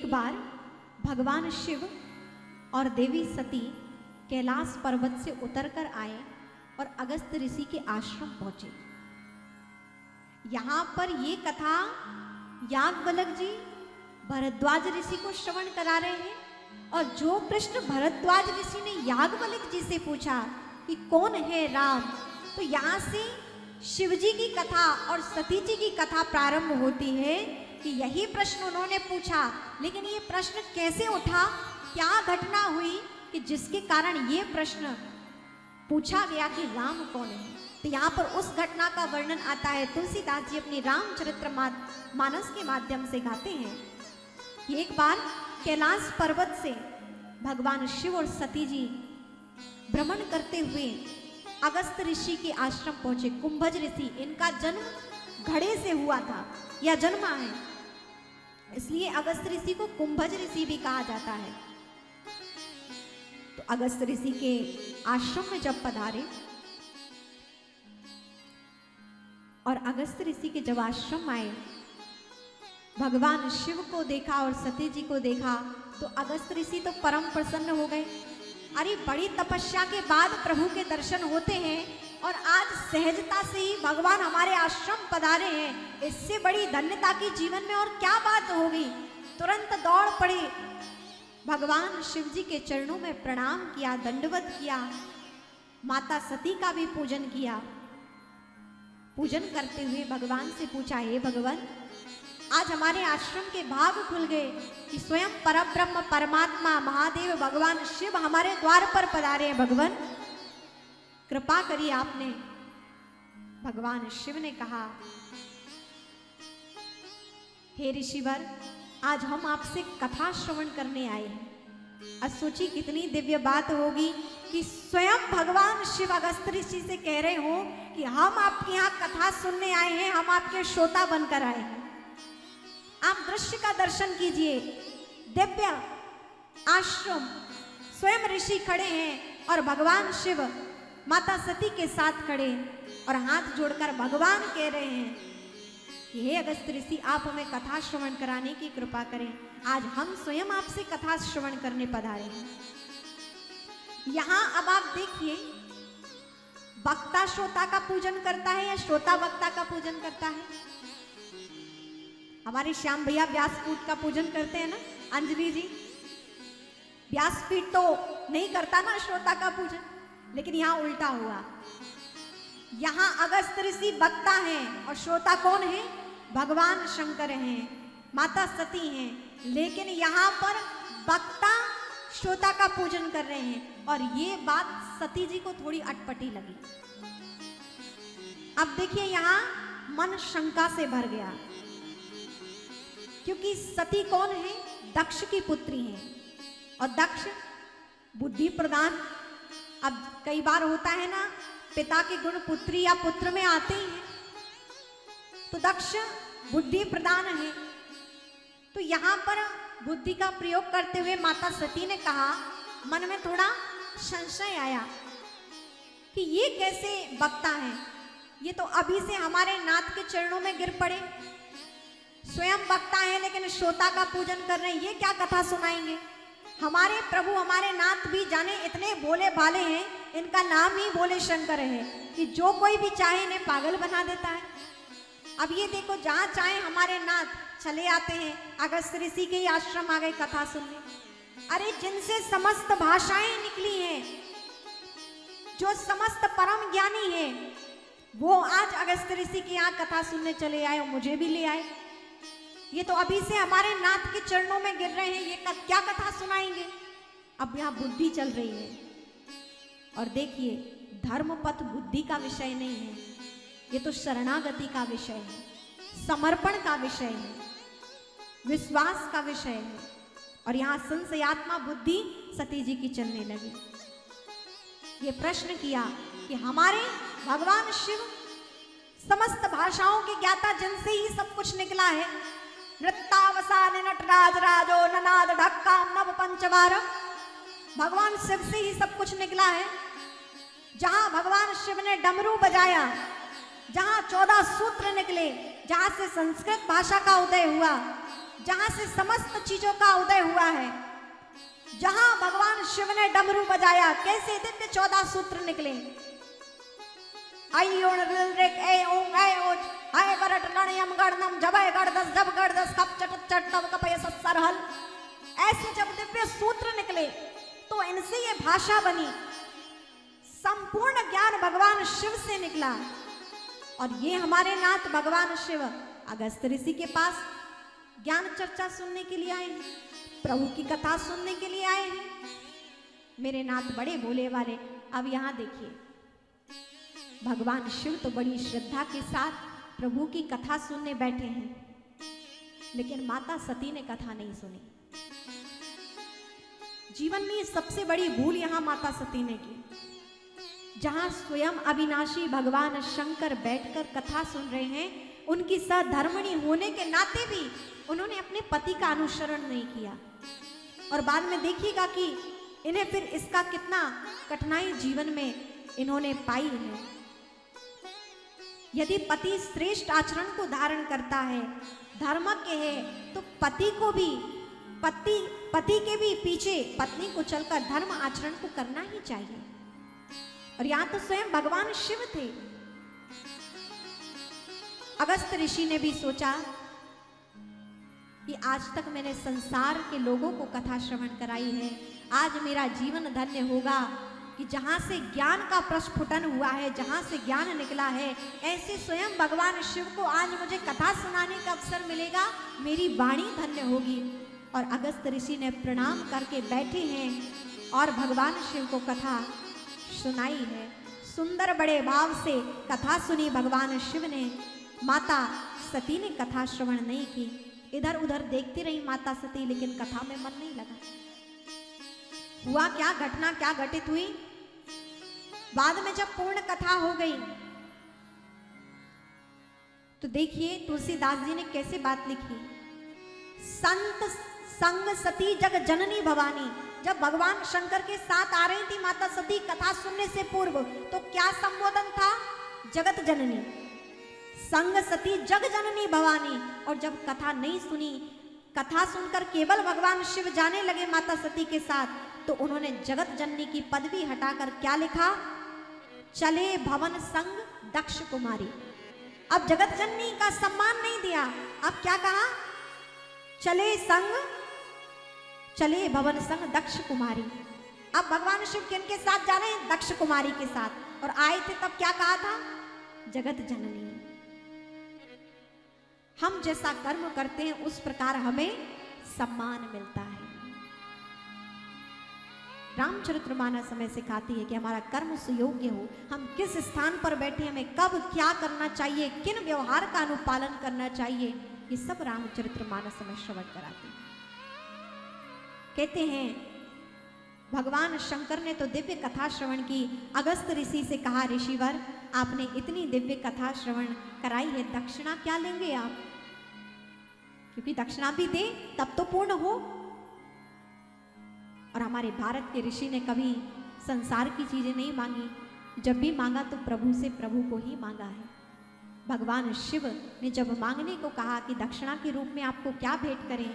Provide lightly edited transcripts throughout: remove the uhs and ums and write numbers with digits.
एक बार भगवान शिव और देवी सती कैलाश पर्वत से उतरकर आए और अगस्त ऋषि के आश्रम पहुंचे। यहां पर ये कथा याज्ञवल्क्य जी भरद्वाज ऋषि को श्रवण करा रहे हैं और जो प्रश्न भरद्वाज ऋषि ने याज्ञवल्क्य जी से पूछा कि कौन है राम, तो यहाँ से शिव जी की कथा और सती जी की कथा प्रारंभ होती है कि यही प्रश्न उन्होंने पूछा, लेकिन ये प्रश्न कैसे उठा, क्या घटना हुई कि जिसके कारण ये प्रश्न पूछा गया कि राम कौन है। तो यहाँ पर उस घटना का वर्णन आता है। तुलसीदास जी अपनी रामचरित्र मानस के माध्यम से गाते हैं कि एक बार कैलाश पर्वत से भगवान शिव और सती जी भ्रमण करते हुए अगस्त ऋषि के आश्रम पहुंचे। कुंभज ऋषि, इनका जन्म घड़े से हुआ था या जन्मा है, इसलिए अगस्त ऋषि को कुंभज ऋषि भी कहा जाता है। तो अगस्त ऋषि के आश्रम में जब पधारे और अगस्त ऋषि के जब आश्रम आए, भगवान शिव को देखा और सती जी को देखा तो अगस्त ऋषि तो परम प्रसन्न हो गए। अरे बड़ी तपस्या के बाद प्रभु के दर्शन होते हैं और आज सहजता से ही भगवान हमारे आश्रम पधारे हैं, इससे बड़ी धन्यता की जीवन में और क्या बात होगी। तुरंत दौड़ पड़े, भगवान शिव जी के चरणों में प्रणाम किया, दंडवत किया, माता सती का भी पूजन किया। पूजन करते हुए भगवान से पूछा, हे भगवान, आज हमारे आश्रम के भाग खुल गए कि स्वयं परब्रह्म परमात्मा महादेव भगवान शिव हमारे द्वार पर पधारे हैं। भगवान कृपा करिए आपने। भगवान शिव ने कहा, हे ऋषिवर, आज हम आपसे कथा श्रवण करने आए हैं। अब सोची कितनी दिव्य बात होगी कि स्वयं भगवान शिव अगस्त ऋषि से कह रहे हो कि हम आपके यहाँ कथा सुनने आए हैं, हम आपके श्रोता बनकर आए हैं। आप दृश्य का दर्शन कीजिए, दिव्य आश्रम, स्वयं ऋषि खड़े हैं और भगवान शिव माता सती के साथ खड़े और हाथ जोड़कर भगवान कह रहे हैं कि हे अगस्त ऋषि, आप हमें कथा श्रवण कराने की कृपा करें। आज हम स्वयं आपसे कथा श्रवण करने पधारे हैं। यहां अब आप देखिए, वक्ता श्रोता का पूजन करता है या श्रोता वक्ता का पूजन करता है। हमारे श्याम भैया व्यासपीठ का पूजन करते हैं ना, अंजलि जी, व्यासपीठ तो नहीं करता ना श्रोता का पूजन, लेकिन यहाँ उल्टा हुआ। यहाँ अगस्त ऋषि वक्ता हैं और श्रोता कौन है? भगवान शंकर हैं, माता सती हैं, लेकिन यहाँ पर वक्ता श्रोता का पूजन कर रहे हैं और ये बात सती जी को थोड़ी अटपटी लगी। अब देखिए, यहाँ मन शंका से भर गया, क्योंकि सती कौन है? दक्ष की पुत्री है और दक्ष बुद्धि प्रदान। अब कई बार होता है ना, पिता के गुण पुत्री या पुत्र में आते ही हैं, तो दक्ष बुद्धि प्रदान है। तो यहाँ पर बुद्धि का प्रयोग करते हुए माता सती ने कहा, मन में थोड़ा संशय आया कि ये कैसे वक्ता है, ये तो अभी से हमारे नाथ के चरणों में गिर पड़े, स्वयं वक्ता है लेकिन श्रोता का पूजन कर रहे हैं, ये क्या कथा सुनाएंगे। हमारे प्रभु हमारे नाथ भी जाने इतने भोले भाले हैं, इनका नाम ही भोले शंकर है कि जो कोई भी चाहे इन्हें पागल बना देता है। अब ये देखो, जहाँ चाहे हमारे नाथ चले आते हैं, अगस्त ऋषि के ही आश्रम आ गए कथा सुनने। अरे जिनसे समस्त भाषाएं निकली हैं, जो समस्त परम ज्ञानी है, वो आज अगस्त ऋषि के यहाँ कथा सुनने चले आए और मुझे भी ले आए। ये तो अभी से हमारे नाथ के चरणों में गिर रहे हैं, ये क्या कथा सुनाएंगे। अब यहाँ बुद्धि चल रही है और देखिए, धर्म पथ बुद्धि का विषय नहीं है, ये तो शरणागति का विषय है, समर्पण का विषय है, विश्वास का विषय है। और यहाँ संशयात्मा बुद्धि सती जी की चलने लगी। ये प्रश्न किया कि हमारे भगवान शिव समस्त भाषाओं के ज्ञाता, जिनसे ही सब कुछ निकला है, नृत्यावसान नटराज राजो ननाद ढक्का नव पंचवार, भगवान शिव से ही सब कुछ निकला है। जहां भगवान शिव ने डमरू बजाया, जहां 14 सूत्र निकले, जहां से संस्कृत भाषा का उदय हुआ, जहां से समस्त चीजों का उदय हुआ है, जहां भगवान शिव ने डमरू बजाया, कैसे दिव्य 14 सूत्र निकले। आई ओण रिल रेक ए ओंग ए ओज आय बरट लणयम गणनम जबय गणदस जब गणदस कप चट चट तब कपय सरहल। ऐसे जब दिव्य सूत्र निकले तो इनसे ये भाषा बनी। संपूर्ण ज्ञान भगवान शिव से निकला और ये हमारे नाथ भगवान शिव अगस्त ऋषि के पास ज्ञान चर्चा सुनने के लिए आए हैं, प्रभु की कथा सुनने के लिए आए हैं। मेरे नाथ बड़े भोले वाले। अब यहां देखिए, भगवान शिव तो बड़ी श्रद्धा के साथ प्रभु की कथा सुनने बैठे हैं, लेकिन माता सती ने कथा नहीं सुनी। जीवन में सबसे बड़ी भूल यहां माता सती ने की। जहां स्वयं अविनाशी भगवान शंकर बैठकर कथा सुन रहे हैं, उनकी सधर्मणी होने के नाते भी उन्होंने अपने पति का अनुसरण नहीं किया। और बाद में देखिएगा कि इन्हें फिर इसका कितना कठिनाई जीवन में इन्होंने पाई है। यदि पति श्रेष्ठ आचरण को धारण करता है, धर्म के है, तो पति को भी पति के भी पीछे पत्नी को चलकर धर्म आचरण को करना ही चाहिए। और यहां तो स्वयं भगवान शिव थे। अगस्त ऋषि ने भी सोचा कि आज तक मैंने संसार के लोगों को कथा श्रवण कराई है, आज मेरा जीवन धन्य होगा कि जहां से ज्ञान का प्रस्फुटन हुआ है, जहां से ज्ञान निकला है, ऐसे स्वयं भगवान शिव को आज मुझे कथा सुनाने का अवसर मिलेगा, मेरी वाणी धन्य होगी। और अगस्त ऋषि ने प्रणाम करके बैठे हैं और भगवान शिव को कथा सुनाई है। सुंदर बड़े भाव से कथा सुनी भगवान शिव ने। माता सती ने कथा श्रवण नहीं की, इधर उधर देखती रही माता सती, लेकिन कथा में मन नहीं लगा। हुआ क्या, घटना क्या घटित हुई? बाद में जब पूर्ण कथा हो गई तो देखिए तुलसीदास जी ने कैसे बात लिखी। संत संग सती जग जननी भवानी। जब भगवान शंकर के साथ आ रही थी माता सती कथा सुनने से पूर्व, तो क्या संबोधन था? जगत जननी। संग सती जग जननी भवानी। और जब कथा नहीं सुनी, कथा सुनकर केवल भगवान शिव जाने लगे माता सती के साथ, तो उन्होंने जगत जननी की पदवी हटाकर क्या लिखा? चले भवन संग दक्ष कुमारी। अब जगत जननी का सम्मान नहीं दिया, अब क्या कहा? चले भवन संग दक्ष कुमारी। अब भगवान शिव किनके साथ जा रहे हैं? दक्ष कुमारी के साथ। और आए थे तब क्या कहा था? जगत जननी। हम जैसा कर्म करते हैं उस प्रकार हमें सम्मान मिलता है। रामचरितमानस हमें सिखाती है कि हमारा कर्म सुयोग्य हो, हम किस स्थान पर बैठे, हमें कब क्या करना चाहिए, किन व्यवहार का अनुपालन करना चाहिए, ये सब रामचरितमानस हमें श्रवण कराती है। कहते हैं भगवान शंकर ने तो दिव्य कथा श्रवण की। अगस्त ऋषि से कहा, ऋषिवर आपने इतनी दिव्य कथा श्रवण कराई है, दक्षिणा क्या लेंगे आप? क्योंकि दक्षिणा भी दे तब तो पूर्ण हो। और हमारे भारत के ऋषि ने कभी संसार की चीजें नहीं मांगी, जब भी मांगा तो प्रभु से प्रभु को ही मांगा है। भगवान शिव ने जब मांगने को कहा कि दक्षिणा के रूप में आपको क्या भेंट करें,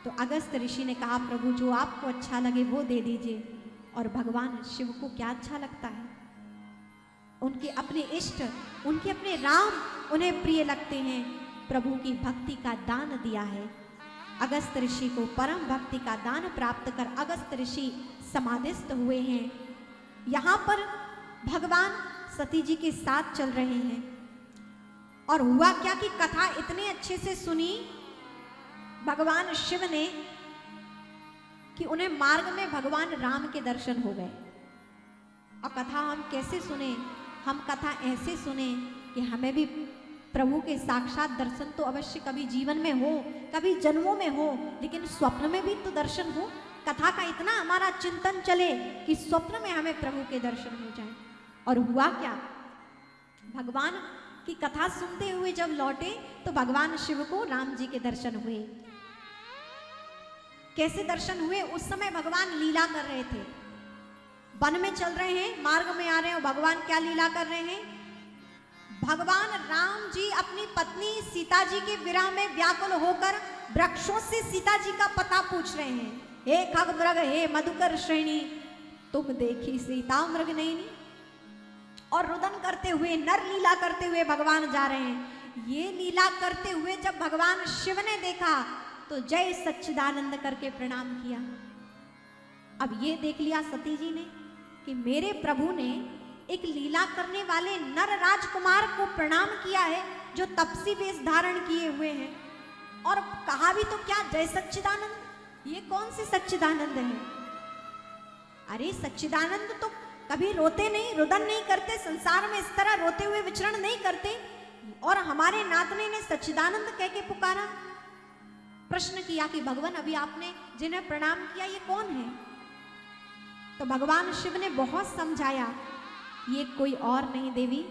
तो अगस्त ऋषि ने कहा, प्रभु जो आपको अच्छा लगे वो दे दीजिए। और भगवान शिव को क्या अच्छा लगता है? उनके अपने इष्ट, उनके अपने राम उन्हें प्रिय लगते हैं। प्रभु की भक्ति का दान दिया है। अगस्त ऋषि को परम भक्ति का दान प्राप्त कर अगस्त ऋषि समाधिस्थ हुए हैं। यहाँ पर भगवान सती जी के साथ चल रहे हैं। और हुआ क्या कि कथा इतने अच्छे से सुनी भगवान शिव ने कि उन्हें मार्ग में भगवान राम के दर्शन हो गए। और कथा हम कैसे सुने? हम कथा ऐसे सुने कि हमें भी प्रभु के साक्षात दर्शन तो अवश्य कभी जीवन में हो, कभी जन्मों में हो, लेकिन स्वप्न में भी तो दर्शन हो। कथा का इतना हमारा चिंतन चले कि स्वप्न में हमें प्रभु के दर्शन हो जाए। और हुआ क्या? भगवान की कथा सुनते हुए जब लौटे तो भगवान शिव को राम जी के दर्शन हुए। कैसे दर्शन हुए? उस समय भगवान लीला कर रहे थे, वन में चल रहे हैं, मार्ग में आ रहे हैं। और भगवान क्या लीला कर रहे हैं? भगवान राम जी अपनी पत्नी सीता जी के विरह में व्याकुल होकर वृक्षों से सीता जी का पता पूछ रहे हैं। हे खग मृग हे मधुकर श्रेणी, तुम देखी सीता मृग नयनी। और रुदन करते हुए, नर लीला करते हुए भगवान जा रहे हैं। ये लीला करते हुए जब भगवान शिव ने देखा तो जय सच्चिदानंद करके प्रणाम किया। अब ये देख लिया सती जी ने कि मेरे प्रभु ने एक लीला करने वाले नर राजकुमार को प्रणाम किया है जो तपसी वेश धारण किए हुए हैं, और कहा भी तो क्या, जय सच्चिदानंद। ये कौन से सच्चिदानंद है? अरे सच्चिदानंद तो कभी रोते नहीं, रुदन नहीं करते, संसार में इस तरह रोते हुए विचरण नहीं करते, और हमारे नातने ने सच्चिदानंद कह के पुकारा। प्रश्न किया कि भगवान अभी आपने जिन्हें प्रणाम किया ये कौन है? तो भगवान शिव ने बहुत समझाया, ये कोई और नहीं देवी,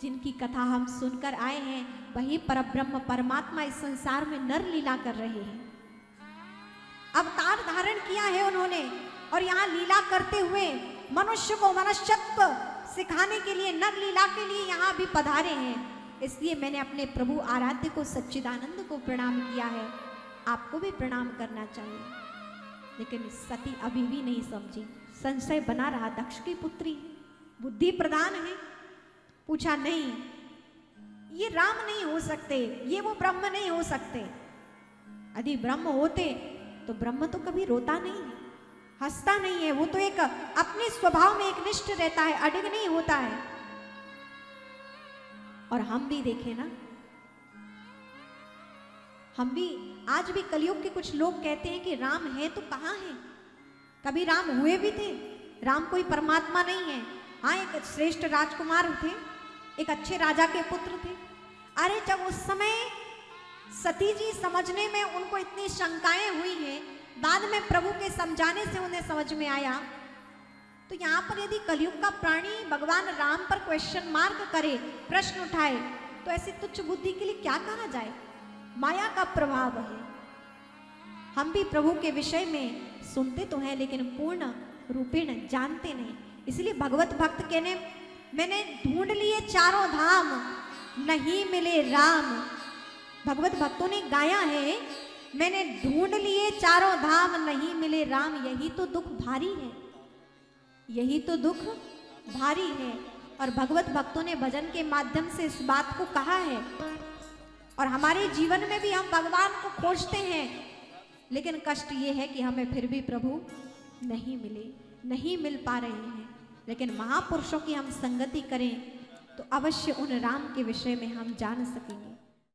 जिनकी कथा हम सुनकर आए हैं वही परब्रह्म परमात्मा इस संसार में नर लीला कर रहे हैं। अवतार धारण किया है उन्होंने, और यहाँ लीला करते हुए मनुष्य को मनुष्यत्व सिखाने के लिए, नर लीला के लिए यहाँ भी पधारे हैं। इसलिए मैंने अपने प्रभु आराध्य को सच्चिदानंद को प्रणाम किया है। आपको भी प्रणाम करना चाहिए। लेकिन सती अभी भी नहीं समझी, संशय बना रहा। दक्ष की पुत्री बुद्धि प्रधान है। पूछा नहीं, ये राम नहीं हो सकते, ये वो ब्रह्म नहीं हो सकते। यदि ब्रह्म होते तो ब्रह्म तो कभी रोता नहीं है, हंसता नहीं है, वो तो एक अपने स्वभाव में एक निष्ठ रहता है, अडिग नहीं होता है। और हम भी देखें ना, हम भी आज भी कलयुग के कुछ लोग कहते हैं कि राम है तो कहाँ है? कभी राम हुए भी थे? राम कोई परमात्मा नहीं है। हाँ, एक श्रेष्ठ राजकुमार थे, एक अच्छे राजा के पुत्र थे। अरे जब उस समय सती जी समझने में उनको इतनी शंकाएं हुई हैं, बाद में प्रभु के समझाने से उन्हें समझ में आया। तो यहाँ पर यदि कलयुग का प्राणी भगवान राम पर क्वेश्चन मार्क करे, प्रश्न उठाए, तो ऐसी तुच्छ बुद्धि के लिए क्या कहा जाए? माया का प्रभाव है। हम भी प्रभु के विषय में सुनते तो हैं लेकिन पूर्ण रूपेण जानते नहीं। इसलिए भगवत भक्त कहने, मैंने ढूंढ लिए चारों धाम नहीं मिले राम। भगवत भक्तों ने गाया है, मैंने ढूंढ लिए चारों धाम नहीं मिले राम। यही तो दुख भारी है, यही तो दुख भारी है। और भगवत भक्तों ने भजन के माध्यम से इस बात को कहा है। और हमारे जीवन में भी हम भगवान को खोजते हैं, लेकिन कष्ट ये है कि हमें फिर भी प्रभु नहीं मिले, नहीं मिल पा रहे हैं। लेकिन महापुरुषों की हम संगति करें तो अवश्य उन राम के विषय में हम जान सकेंगे।